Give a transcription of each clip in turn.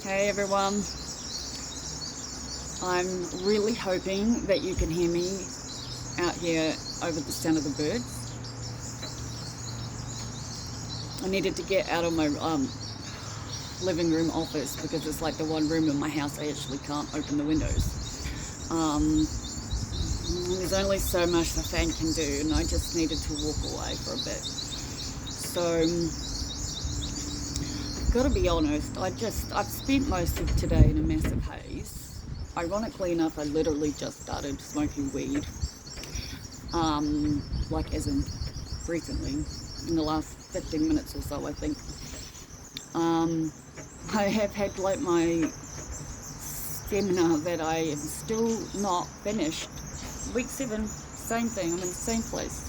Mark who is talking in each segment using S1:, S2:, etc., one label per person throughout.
S1: Hey everyone, I'm really hoping that you can hear me out here over the sound of the birds. I needed to get out of my living room office because it's like the one room in my house I actually can't open the windows. There's only so much the fan can do, and I just needed to walk away for a bit. So I've got to be honest, I've spent most of today in a massive haze. Ironically enough, I literally just started smoking weed, like as in recently, in the last 15 minutes or so, I think. I have had like my seminar that I am still not finished. Week 7, same thing, I'm in the same place.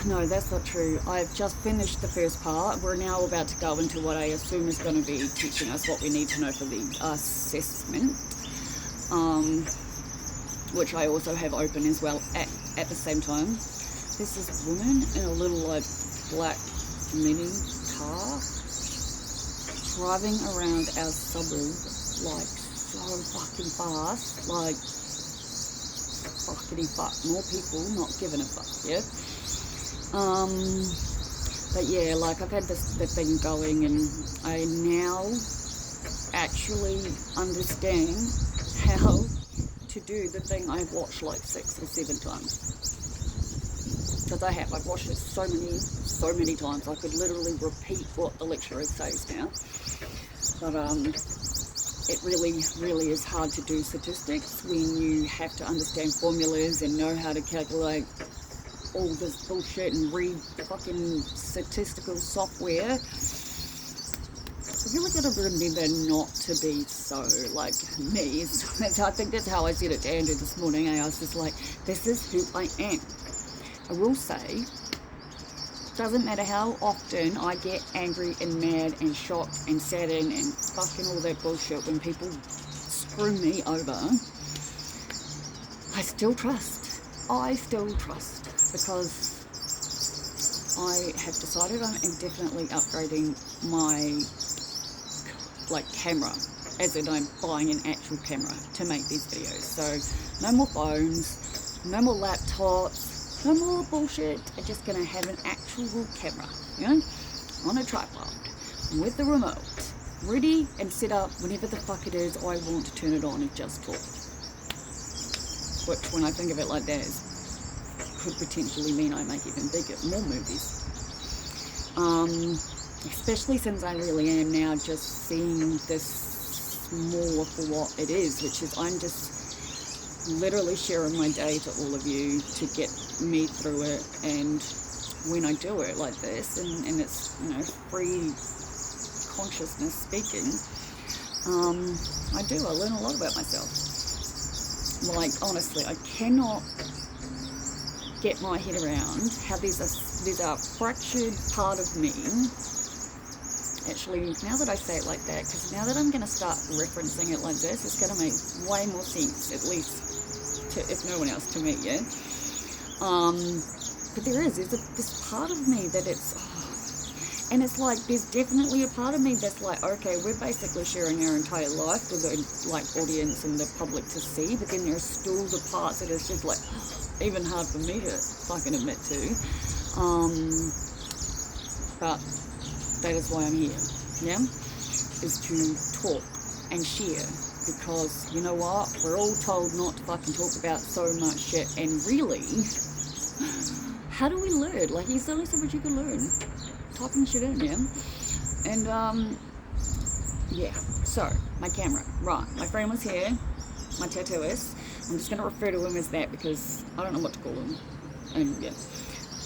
S1: No, that's not true. I've just finished the first part. We're now about to go into what I assume is going to be teaching us what we need to know for the assessment, which I also have open as well at the same time. This is a woman in a little like black mini car driving around our suburb like so fucking fast, like fuckity fuck, more people not giving a fuck, yeah? But yeah, like I've had the thing going, and I now actually understand how to do the thing I've watched like 6 or 7 times. Because I've watched it so many times, I could literally repeat what the lecturer says now. But it really is hard to do statistics when you have to understand formulas and know how to calculate all this bullshit and read fucking statistical software. I really gotta remember not to be so like me. I think that's how I said it to Andrew this morning. I was just like, this is who I am. I will say, doesn't matter how often I get angry and mad and shocked and saddened and fucking all that bullshit when people screw me over, I still trust. Because I have decided I am definitely upgrading my like camera, as in I'm buying an actual camera to make these videos. So no more phones, no more laptops, no more bullshit. I'm just gonna have an actual camera, you know, on a tripod with the remote, ready and set up whenever the fuck it is I want to turn it on and just talk. Which, when I think of it like that, could potentially mean I make even more movies. Especially since I really am now just seeing this more for what it is, which is I'm just literally sharing my day to all of you to get me through it. And when I do it like this, and it's, you know, free consciousness speaking, I learn a lot about myself. Like, honestly, I cannot get my head around how there's a fractured part of me. Actually, now that I say it like that, because now that I'm going to start referencing it like this, it's going to make way more sense, at least to, if no one else, to me, yeah? But there's this part of me that and it's like, there's definitely a part of me that's like, okay, we're basically sharing our entire life with the like audience and the public to see, but then there's still the parts that it's just like even hard for me to fucking admit to. But that is why I'm here, yeah? Is to talk and share, because you know what? We're all told not to fucking talk about so much shit, and really, how do we learn? Like, there's only so much you can learn. Typing shit in, yeah? And, yeah. So, my camera. Right. My friend was here. My tattooist. I'm just going to refer to him as that because I don't know what to call him. And, yeah.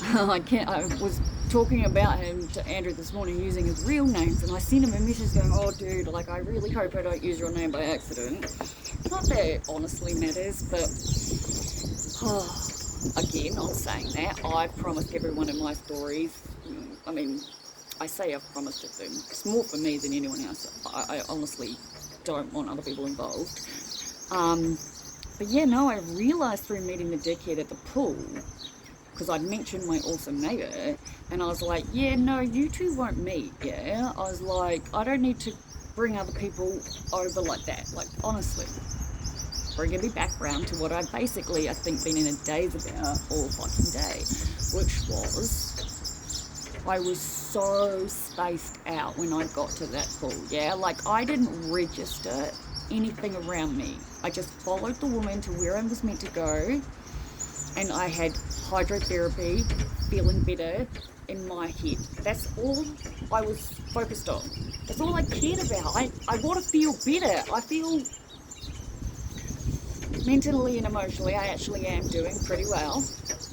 S1: I was talking about him to Andrew this morning using his real names, and I sent him a message going, oh, dude, like, I really hope I don't use your name by accident. Not that it honestly matters, but, again, I'm saying that. I've promised every one of my stories. I mean, I say I've promised it to them. It's more for me than anyone else. I honestly don't want other people involved. But yeah, no, I realised through meeting the dickhead at the pool, because I'd mentioned my awesome neighbour, and I was like, yeah, no, you two won't meet, yeah? I was like, I don't need to bring other people over like that, like, honestly. Bringing me back round to what I basically, I think, been in a daze about all fucking day, which was, I was so spaced out when I got to that pool, yeah? Like, I didn't register anything around me. I just followed the woman to where I was meant to go, and I had hydrotherapy, feeling better in my head. That's all I was focused on. That's all I cared about. I want to feel better. I feel mentally and emotionally, I actually am doing pretty well.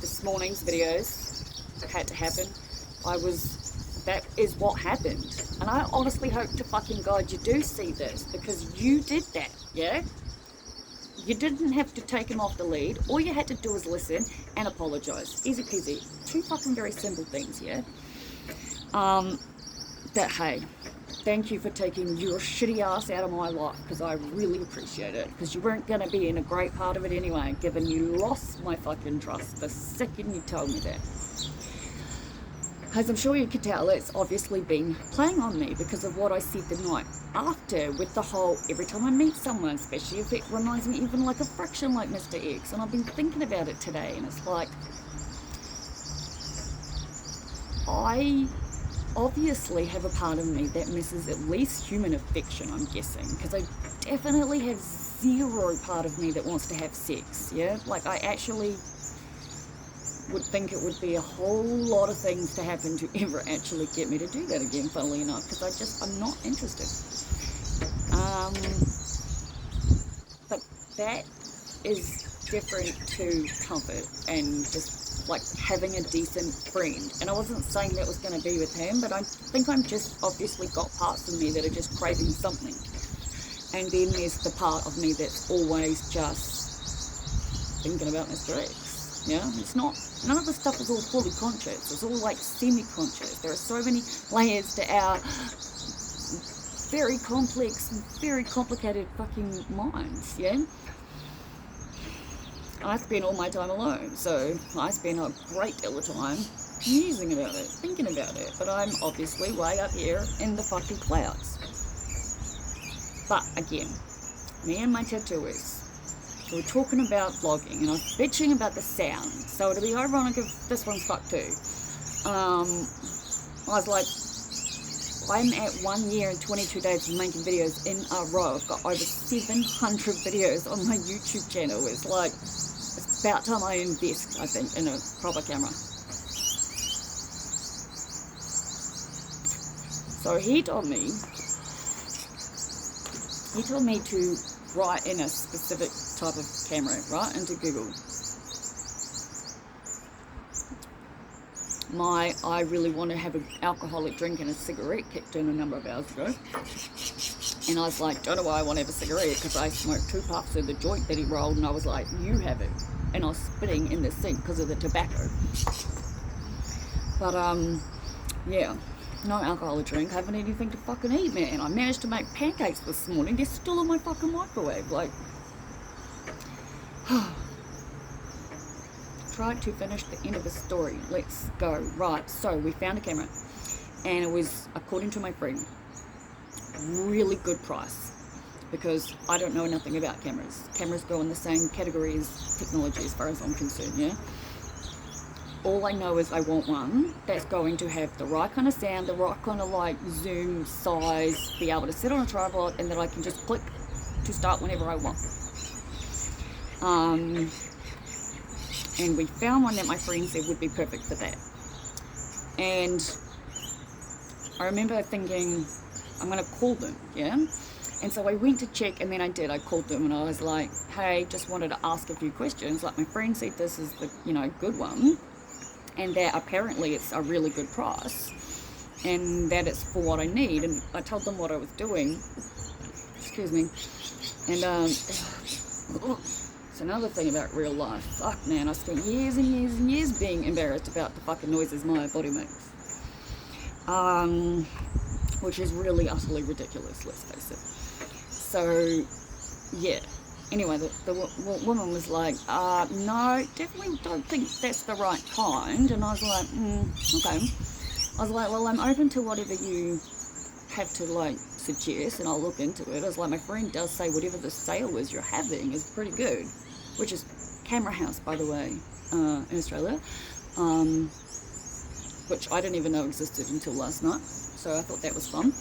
S1: This morning's videos had to happen. That is what happened. And I honestly hope to fucking God you do see this, because you did that, yeah? You didn't have to take him off the lead. All you had to do was listen and apologise. Easy peasy. Two fucking very simple things, yeah? But hey, thank you for taking your shitty ass out of my life, because I really appreciate it. Because you weren't going to be in a great part of it anyway, given you lost my fucking trust the second you told me that. As I'm sure you could tell, it's obviously been playing on me because of what I said the night after, with the whole, every time I meet someone, especially if it reminds me even like a fraction like Mr. X, and I've been thinking about it today, and it's like, I obviously have a part of me that misses at least human affection, I'm guessing, because I definitely have zero part of me that wants to have sex, yeah? Like, I actually would think it would be a whole lot of things to happen to ever actually get me to do that again, funnily enough, because I'm not interested. But that is different to comfort and just like having a decent friend. And I wasn't saying that was going to be with him, but I think I'm just obviously got parts of me that are just craving something. And then there's the part of me that's always just thinking about Mr. X. Yeah, it's not, none of the stuff is all fully conscious. It's all like semi-conscious. There are so many layers to our very complex, very complicated fucking minds, yeah? I spend all my time alone, so I spend a great deal of time musing about it, thinking about it, but I'm obviously way up here in the fucking clouds. But again, me and my tattooist, so we're talking about vlogging, and I was bitching about the sound, so it'll be ironic if this one's fucked too. I was like, I'm at 1 year and 22 days of making videos in a row. I've got over 700 videos on my YouTube channel. It's like, it's about time I invest, I think, in a proper camera. So he told me to write in a specific type of camera, right, into Google. I really want to have an alcoholic drink and a cigarette kicked in a number of hours ago. And I was like, don't know why I want to have a cigarette, because I smoked 2 puffs of the joint that he rolled, and I was like, you have it. And I was spitting in the sink because of the tobacco. But, yeah, no alcoholic drink. I haven't anything to fucking eat, man. I managed to make pancakes this morning. They're still in my fucking microwave. Like, tried to finish the end of the story. Let's go. Right, so we found a camera, and it was, according to my friend, really good price, because I don't know nothing about cameras. Cameras go in the same category as technology as far as I'm concerned, yeah? All I know is I want one that's going to have the right kind of sound, the right kind of like zoom size, be able to sit on a tripod, and that I can just click to start whenever I want. And we found one that my friend said would be perfect for that. And I remember thinking, I'm going to call them, yeah? And so I went to check, and then I did. I called them, and I was like, hey, just wanted to ask a few questions. Like, my friend said this is the, good one, and that apparently it's a really good price, and that it's for what I need. And I told them what I was doing. Excuse me. And, it's another thing about real life. Fuck, man, I spent years and years and years being embarrassed about the fucking noises my body makes. Which is really utterly ridiculous, let's face it. So, yeah. anyway, the woman was like, no, definitely don't think that's the right kind. And I was like, okay. I was like, well, I'm open to whatever you have to like suggest, and I'll look into it. I was like, my friend does say whatever the sale is you're having is pretty good, which is Camera House, by the way, in Australia, which I didn't even know existed until last night. So I thought that was fun.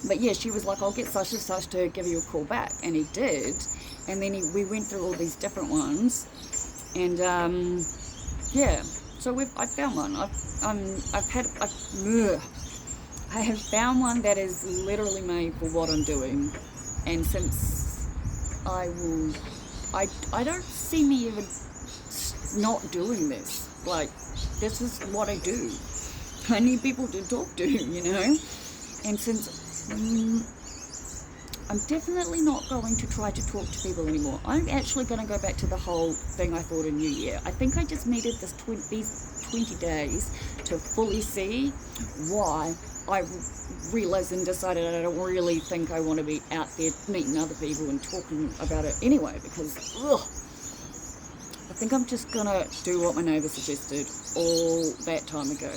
S1: But yeah, she was like, I'll get such and such to give you a call back, and he did. And then we went through all these different ones, and yeah. So I found one. I have found one that is literally made for what I'm doing, and since I don't see me even not doing this. Like, this is what I do. I need people to talk to, you know. And since I'm definitely not going to try to talk to people anymore. I'm actually going to go back to the whole thing I thought in New Year. I think I just needed these 20 days to fully see why I realized and decided I don't really think I want to be out there meeting other people and talking about it anyway, because I think I'm just going to do what my neighbour suggested all that time ago.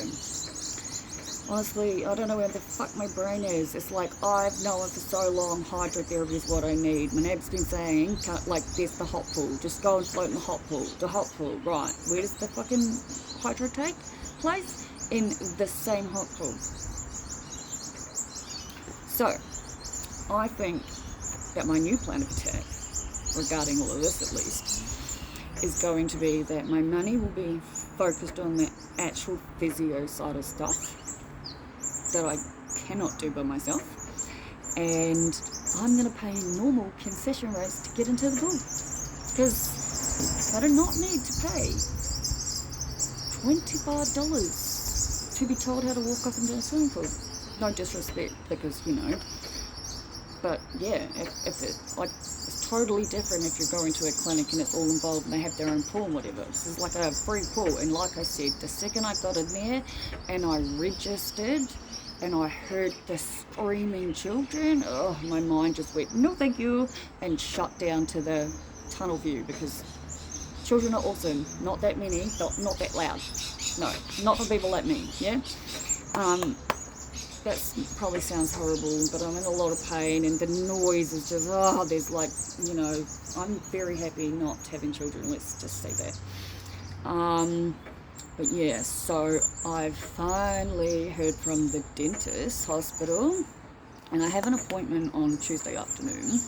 S1: Honestly, I don't know where the fuck my brain is. It's like, I've known for so long hydrotherapy is what I need. My neighbour's been saying, like, there's the hot pool. Just go and float in the hot pool. The hot pool, right. Where does the fucking hydro take place? In the same hot pool. So, I think that my new plan of attack, regarding all of this at least, is going to be that my money will be focused on the actual physio side of stuff that I cannot do by myself, and I'm going to pay normal concession rates to get into the pool, because I do not need to pay $25 to be told how to walk up and down a swimming pool. No disrespect, because, you know, but yeah, if it, like, it's totally different if you're going to a clinic and it's all involved and they have their own pool and whatever. This is like a free pool, and like I said, the second I got in there and I registered and I heard the screaming children, oh, my mind just went, no thank you, and shut down to the tunnel view, because children are awesome. Not that many, not that loud. No, not for people like me, yeah? That probably sounds horrible, but I'm in a lot of pain, and the noise is just, there's like, you know, I'm very happy not having children, let's just say that. But yeah, so I've finally heard from the dentist hospital, and I have an appointment on Tuesday afternoon.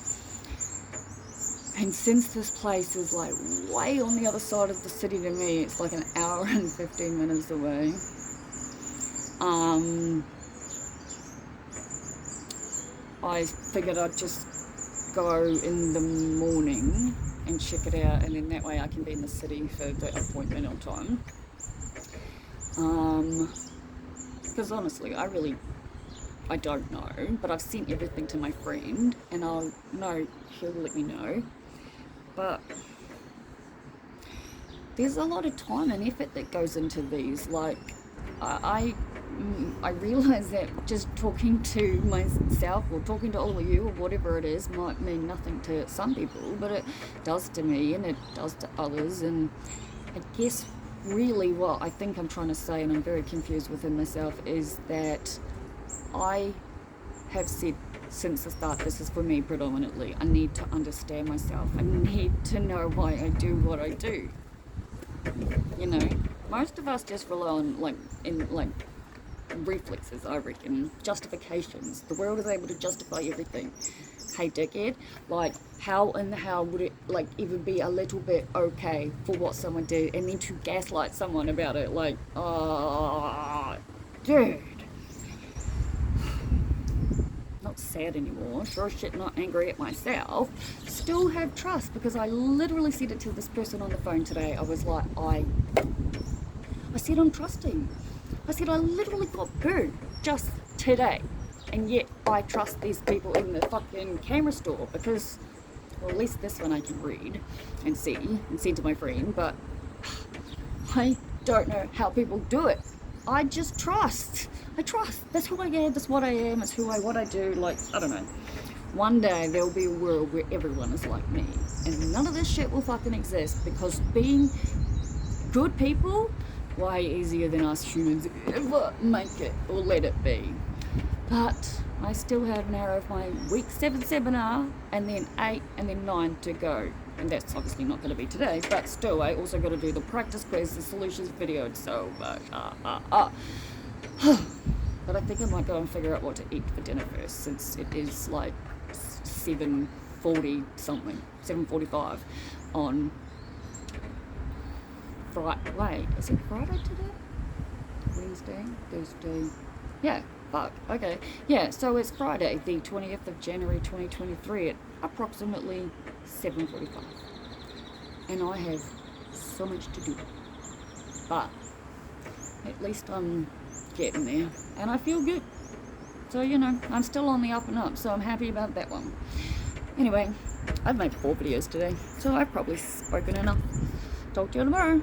S1: And since this place is like way on the other side of the city to me, it's like an hour and 15 minutes away. I figured I'd just go in the morning and check it out, and then that way I can be in the city for the appointment on time. Because honestly, I don't know, but I've sent everything to my friend, and he'll let me know. But there's a lot of time and effort that goes into these. Like, I realise that just talking to myself or talking to all of you or whatever it is might mean nothing to some people, but it does to me and it does to others. And I guess really what I think I'm trying to say, and I'm very confused within myself, is that I have said since the start, this is for me predominantly, I need to understand myself. I need to know why I do what I do. You know, most of us just rely on reflexes, I reckon, justifications. The world is able to justify everything. Hey dickhead, like how in the hell would it like even be a little bit okay for what someone did, and then to gaslight someone about it, like, dude. Not sad anymore, sure shit not angry at myself, still have trust, because I literally said it to this person on the phone today. I was like, I said I'm trusting. I said I literally got burned just today, and yet I trust these people in the fucking camera store, because, well, at least this one I can read and see and send to my friend, but I don't know how people do it. I just trust. I trust. That's who I am, that's what I am, it's what I do, like, I don't know. One day there'll be a world where everyone is like me, and none of this shit will fucking exist, because being good people, way easier than us humans ever make it or let it be. But I still have an hour of my week 7 seminar, and then 8 and then 9 to go. And that's obviously not going to be today, but still, I also got to do the practice quiz, the solutions video, and so much. But I think I might go and figure out what to eat for dinner first, since it is like 7:40 something, 7:45 on Friday. Wait, is it Friday today? Wednesday? Thursday? Yeah, fuck, okay. Yeah, so it's Friday, the 20th of January 2023 at approximately 7:45. And I have so much to do. But at least I'm getting there, and I feel good. So, you know, I'm still on the up and up, so I'm happy about that one. Anyway, I've made 4 videos today, so I've probably spoken enough. Talk to you tomorrow.